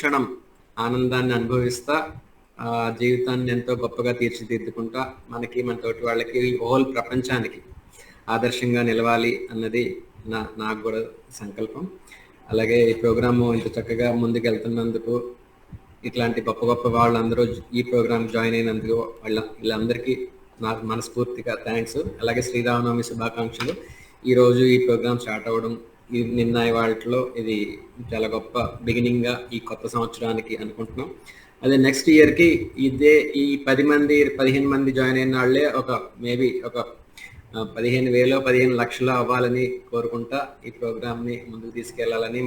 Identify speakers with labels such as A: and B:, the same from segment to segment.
A: క్షణం ఆనందాన్ని అనుభవిస్తా జీవితాన్ని ఎంతో గొప్పగా తీర్చిదిద్దుకుంటా మన తోటి వాళ్ళకి హోల్ ప్రపంచానికి ఆదర్శంగా నిలవాలి అన్నది నాకు కూడా సంకల్పం. అలాగే ఈ ప్రోగ్రాము ఇంత చక్కగా ముందుకెళ్తున్నందుకు, ఇట్లాంటి గొప్ప గొప్ప వాళ్ళందరూ ఈ ప్రోగ్రామ్ జాయిన్ అయినందుకు వీళ్ళందరికీ నాకు మనస్ఫూర్తిగా థ్యాంక్స్. అలాగే శ్రీరామనవమి శుభాకాంక్షలు. ఈరోజు ఈ ప్రోగ్రామ్ స్టార్ట్ అవ్వడం, నిన్న వాటిలో ఇది చాలా గొప్ప బిగినింగ్గా ఈ కొత్త సంవత్సరానికి అనుకుంటున్నాం. అదే నెక్స్ట్ ఇయర్కి ఈ 15 మంది జాయిన్ అయిన వాళ్ళే మేబీ ఒక 15,000 15 లక్షలు అవ్వాలని కోరుకుంటా ఈ ప్రోగ్రామ్ని ముందుకు తీసుకెళ్లాలని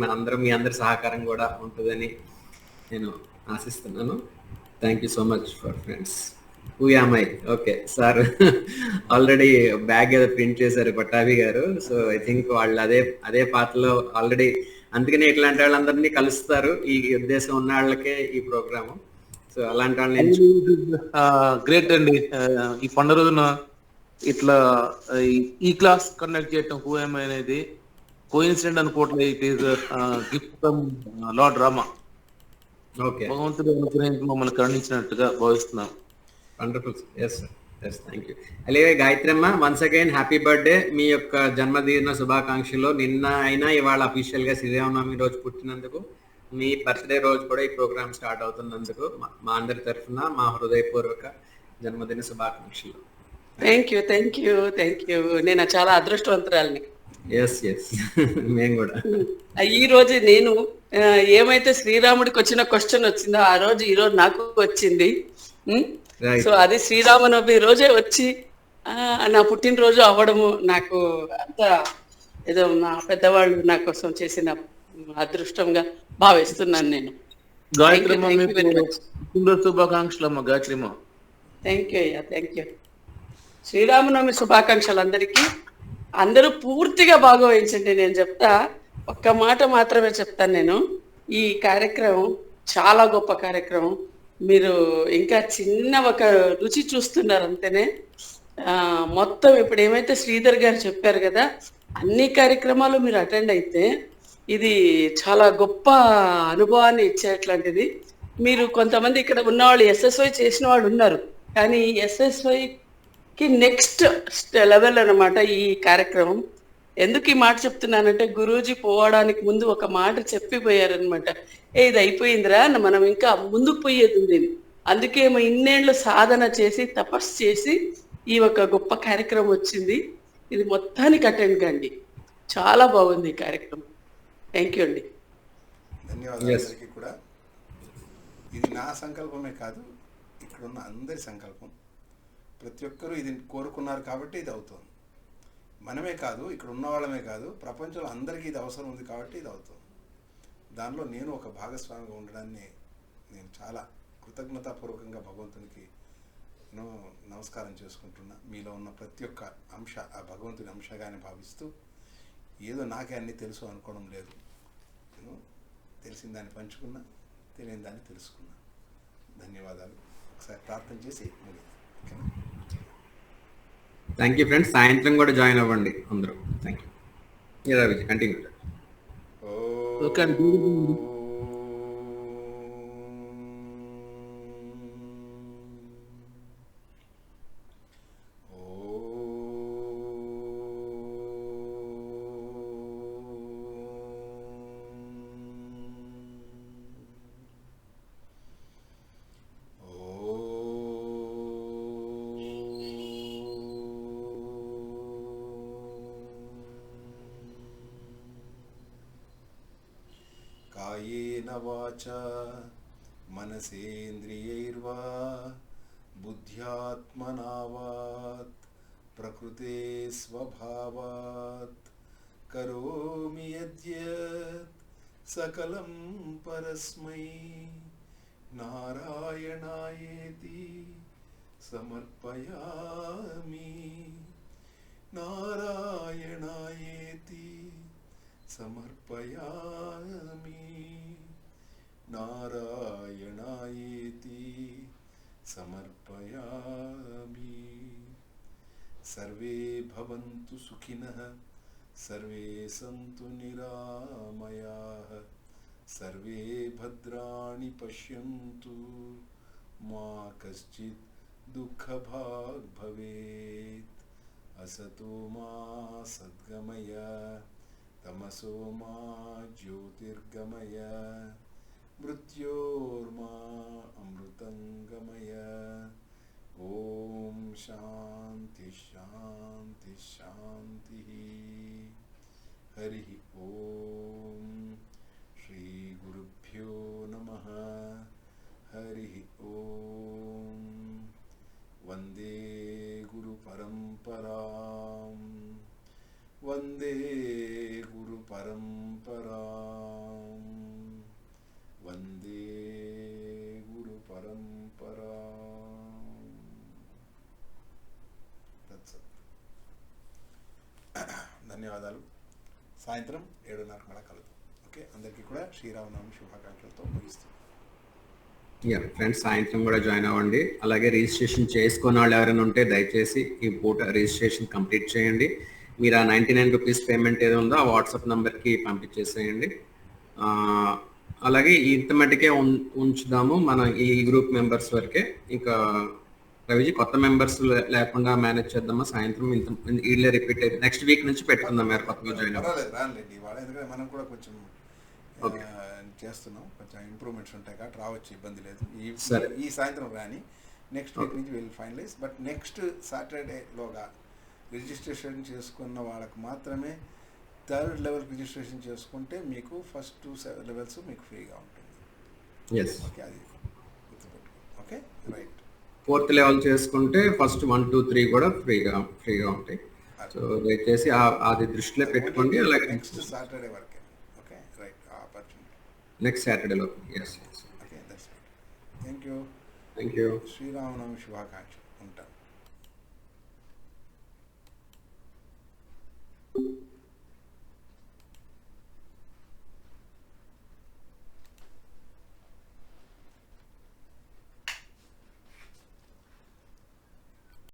A: మీ అందరి సహకారం కూడా ఉంటుందని నేను ఆశిస్తున్నాను. Thank you so much for friends. Who I am okay sir already bag ఏదో ప్రింట్ చేశారు పట్టాభి గారు. సో ఐ థింక్ వాళ్ళు అదే పాటలో ఆల్రెడీ, అందుకనే ఇట్లాంటి వాళ్ళందరినీ కలుస్తారు. ఈ ఉద్దేశం ఉన్న వాళ్ళకే ఈ ప్రోగ్రాము. సో అలాంటి వాళ్ళని
B: గ్రేట్ అండి. ఈ పండుగ రోజున ఇట్లా ఈ క్లాస్ కండక్ట్ చేయటం హూయామై అనేది కోఇన్సిడెంట్ అనుకోవట్లేదు. It is gift from lord Rama. భగవంతుడు అనుగ్రహించి మమ్మల్ని కరుణించినట్టుగా భావిస్తున్నాం.
A: Wonderful. Yes sir, yes, thank you. అలాగే Gayatramma, once again happy birthday. మీ యొక్క జన్మదిన శుభాకాంక్షలు. నిన్న అయినా ఇవాళ అఫీషియల్గా శ్రీరామనవమి రోజు పుట్టినందుకు, మీ బర్త్డే రోజు కూడా ఈ ప్రోగ్రామ్ స్టార్ట్ అవుతున్నందుకు మా అందరి తరఫున మా హృదయపూర్వక జన్మదిన శుభాకాంక్షలు.
C: Thank you, thank you, thank you. నేను చాలా అదృష్టవంతురాలిని.
A: ఎస్ ఎస్, మేము కూడా.
C: ఈ రోజు నేను ఏమైతే శ్రీరాముడికి వచ్చిన క్వశ్చన్ వచ్చిందో ఆ రోజు ఈరోజు నాకు వచ్చింది. సో అది శ్రీరామనవమి రోజే వచ్చి నా పుట్టినరోజు అవ్వడము నాకు అంత ఏదో నా పెద్దవాళ్ళు నా కోసం చేసిన అదృష్టంగా భావిస్తున్నాను నేను.
B: శుభాకాంక్షలు గాయత్రిమ్మ.
C: థ్యాంక్ యూ అయ్యా, థ్యాంక్ యూ. శ్రీరామనవమి శుభాకాంక్షలు అందరికీ. అందరూ పూర్తిగా భాగవహించండి. నేను చెప్తా, ఒక్క మాట మాత్రమే చెప్తాను నేను. ఈ కార్యక్రమం చాలా గొప్ప కార్యక్రమం. మీరు ఇంకా చిన్న ఒక రుచి చూస్తున్నారు అంతేనే. మొత్తం ఇప్పుడు ఏమైతే శ్రీధర్ గారు చెప్పారు కదా, అన్ని కార్యక్రమాలు మీరు అటెండ్ అయితే ఇది చాలా గొప్ప అనుభవాన్ని ఇచ్చేట్లాంటిది. మీరు కొంతమంది ఇక్కడ ఉన్నవాళ్ళు SSY చేసిన వాళ్ళు ఉన్నారు, కానీ SSYకి నెక్స్ట్ లెవెల్ అన్నమాట ఈ కార్యక్రమం. ఎందుకు ఈ మాట చెప్తున్నానంటే, గురూజీ పోవడానికి ముందు ఒక మాట చెప్పిపోయారనమాట. ఇది అయిపోయిందిరా, మనం ఇంకా ముందుకు పోయేది ఉంది. అందుకే ఇన్నేళ్ళు సాధన చేసి తపస్సు చేసి ఈ ఒక గొప్ప కార్యక్రమం వచ్చింది. ఇది మొత్తానికి అటెండ్ కండి. చాలా బాగుంది ఈ కార్యక్రమం. థ్యాంక్ యూ అండి.
D: ధన్యవాదాలు అందరికీ కూడా. ఇది నా సంకల్పమే కాదు, ఇక్కడున్న అందరి సంకల్పం. ప్రతి ఒక్కరూ ఇది కోరుకున్నారు కాబట్టి ఇది అవుతుంది. మనమే కాదు, ఇక్కడ ఉన్న వాళ్ళమే కాదు, ప్రపంచంలో అందరికీ ఇది అవసరం ఉంది కాబట్టి ఇది అవుతుంది. దానిలో నేను ఒక భాగస్వామిగా ఉండడాన్ని నేను చాలా కృతజ్ఞతాపూర్వకంగా భగవంతునికి నమస్కారం చేసుకుంటున్నా. మీలో ఉన్న ప్రతి ఒక్క అంశ ఆ భగవంతుని అంశగానే భావిస్తూ, ఏదో నాకే అన్నీ తెలుసు అనుకోవడం లేదు. నేను తెలిసిన దాన్ని పంచుకున్నా, తెలియని దాన్ని తెలుసుకున్నా. ధన్యవాదాలు. ఒకసారి ప్రార్థన చేసి ముగిద్దాం. ఓకేనా?
A: Thank you friends. సాయంత్రం కూడా జాయిన్ అవ్వండి అందరూ. Thank you. కంటిన్యూ.
B: ఓకే.
D: కాయేన వాచా మనసేంద్రియైర్వా బుద్ధ్యాత్మనా వాత్ ప్రకృతే స్వభావాత్ కరోమి యద్యత్ సకలం పరస్మై నారాయణాయేతి సమర్పయామి. నారాయణాయేతి సమర్పయామి. నారాయణాయేతి సమర్పయామి. సర్వే భవంతు సుఖినః, సర్వే సంతు నిరామయాః, సర్వే భద్రాణి పశ్యంతు మా కశ్చిత్ దుఃఖభాగ్ భవేత్. అసతో మా సద్గమయ తమసో మా జ్యోతిర్గమయ మృత్యోర్మా అమృతంగమయ. ఓం శాంతి శాంతి శాంతి. హరి ఓం. శ్రీ గురుభ్యో నమః. హరి ఓం. వందే గురు పరంపరాం. వందే గురు పరంపరాం. వందే గురు పరంపరాం. ధన్యవాదాలు. సాయంత్రం 7:30 మళ్ళా కలుద్దాం. ఓకే, అందరికీ కూడా శ్రీరామనవమి శుభాకాంక్షలతో ముగిస్తాం.
A: ఫ్రెండ్స్, సాయంత్రం కూడా జాయిన్ అవ్వండి. అలాగే రిజిస్ట్రేషన్ చేసుకున్న వాళ్ళు ఎవరైనా ఉంటే దయచేసి ఈ పూట రిజిస్ట్రేషన్ కంప్లీట్ చేయండి. మీరు ఆ 99 రూపీస్ పేమెంట్ ఏదో ఉందో ఆ వాట్సాప్ నెంబర్కి పంపించేసేయండి. అలాగే ఇంత మటుకే ఉంచుదాము మన ఈ గ్రూప్ మెంబర్స్ వరకే. ఇంకా రవిజీ కొత్త మెంబర్స్ లేకుండా మేనేజ్ చేద్దామా? సాయంత్రం ఇంత వీళ్ళే రిపీట్ అయితే నెక్స్ట్ వీక్ నుంచి పెట్టుకుందాం. మీరు కొత్తగా జాయిన్
D: పర్వాలేదు, రానులేండి ఇవాళ. ఎందుకంటే మనం కూడా కొంచెం చేస్తున్నాం, కొంచెం ఇంప్రూవ్మెంట్స్ ఉంటాయి కాబట్టి రావచ్చు, ఇబ్బంది లేదు. ఈ సాయంత్రం రాని నెక్స్ట్ వీక్ నుంచి విల్ ఫైనలైజ్. బట్ నెక్స్ట్ సాటర్డేలోగా రిజిస్ట్రేషన్ చేసుకున్న వాళ్ళకు మాత్రమే 3rd లెవెల్ రిజిస్ట్రేషన్ చేసుకుంటే మీకు ఫస్ట్ 2 లెవెల్స్ మీకు ఫ్రీగా ఉంటుంది. ఓకే, అది గుర్తుపెట్టుకోండి. Okay, right.
A: 4th లెవెల్ చేసుకుంటే ఫస్ట్ 1, 2, 3 కూడా ఫ్రీగా ఉంటాయి. సో దయచేసి అది దృష్టిలో పెట్టుకోండి. అలాగే
D: నెక్స్ట్ సాటర్డే వరకే. Okay, right. ఆపర్చునిటీ
A: నెక్స్ట్ సాటర్డేలో. Yes.
D: Okay, that's right. Thank you.
A: Thank you.
D: Sri Rama Navami శుభాకాంక్షలు. ఉంటాను.